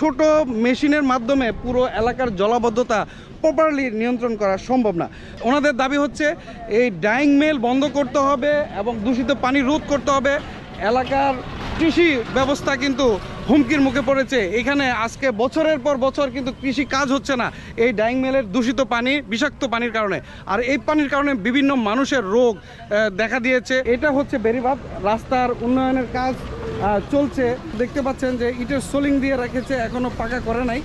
ছোট মেশিনের মাধ্যমে পুরো এলাকার জলাবদ্ধতা প্রপারলি নিয়ন্ত্রণ করা সম্ভব না। ওনাদের দাবি হচ্ছে এই ডাইং মিল বন্ধ করতে হবে এবং দূষিত পানি রোধ করতে হবে। এলাকার কৃষি ব্যবস্থা কিন্তু হুমকির মুখে পড়েছে। এখানে আজকে বছরের পর বছর কিন্তু কৃষি কাজ হচ্ছে না এই ডাইং মিলের দূষিত পানি, বিষাক্ত পানির কারণে। আর এই পানির কারণে বিভিন্ন মানুষের রোগ দেখা দিয়েছে। এটা হচ্ছে বেড়িবাঁধ, রাস্তার উন্নয়নের কাজ চলছে। দেখতে পাচ্ছেন যে ইটের সোলিং দিয়ে রেখেছে, এখনও পাকা করে নাই।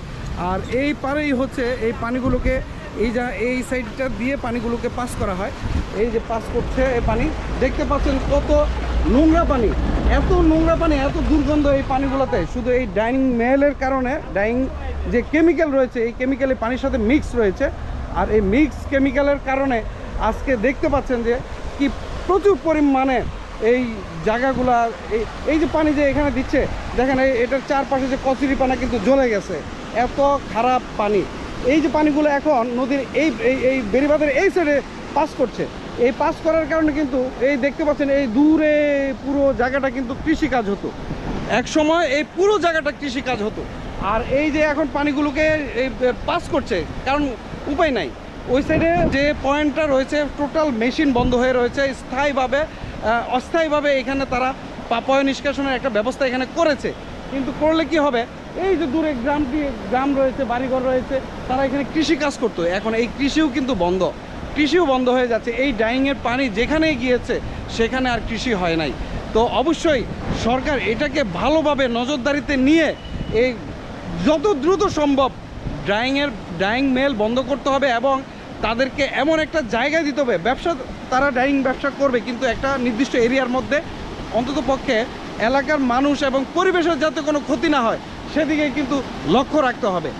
আর এই পারেই হচ্ছে এই পানিগুলোকে এই সাইডটা দিয়ে পানিগুলোকে পাস করা হয়। এই যে পাস করছে এই পানি, দেখতে পাচ্ছেন কত নোংরা পানি, এত নোংরা পানি, এত দুর্গন্ধ এই পানিগুলোতে। শুধু এই ডাইং মেলের কারণে, ডাইং যে কেমিক্যাল রয়েছে এই কেমিক্যাল এই পানির সাথে মিক্স রয়েছে। আর এই মিক্স কেমিক্যালের কারণে আজকে দেখতে পাচ্ছেন যে কি প্রচুর পরিমাণে এই জায়গাগুলা এই যে পানি যে এখানে দিচ্ছে, দেখেন এটার চারপাশে যে কচুরিপানা কিন্তু জ্বলে গেছে, এত খারাপ পানি। এই যে পানিগুলো এখন নদীর এই বেড়িবাঁধের এই সাইডে পাস করছে। এই পাস করার কারণে কিন্তু এই দেখতে পাচ্ছেন এই দূরে পুরো জায়গাটা কিন্তু কৃষিকাজ হতো, এক সময় এই পুরো জায়গাটা কৃষিকাজ হতো। আর এই যে এখন পানিগুলোকে এই পাস করছে, কারণ উপায় নাই। ওই সাইডে যে পয়েন্টটা রয়েছে টোটাল মেশিন বন্ধ হয়ে রয়েছে। স্থায়ীভাবে অস্থায়ীভাবে এখানে তারা পয় নিষ্কাশনের একটা ব্যবস্থা এখানে করেছে, কিন্তু করলে কি হবে, এই যে দূরে গ্রাম রয়েছে, বাড়িঘর রয়েছে, তারা এখানে কৃষি কাজ করতো। এখন এই কৃষিও কিন্তু বন্ধ, কৃষিও বন্ধ হয়ে যাচ্ছে। এই ডাইংয়ের পানি যেখানেই গিয়েছে সেখানে আর কৃষি হয় নাই। তো অবশ্যই সরকার এটাকে ভালোভাবে নজরদারিতে নিয়ে এই যত দ্রুত সম্ভব ডাইং মেল বন্ধ করতে হবে এবং তাদেরকে এমন একটা জায়গা দিতে হবে। ব্যবসা তারা ডাইং ব্যবসা করবে, কিন্তু একটা নির্দিষ্ট এরিয়ার মধ্যে, অন্তত পক্ষে এলাকার মানুষ এবং পরিবেশের যাতে কোনো ক্ষতি না হয় সেদিকে কিন্তু লক্ষ্য রাখতে হবে।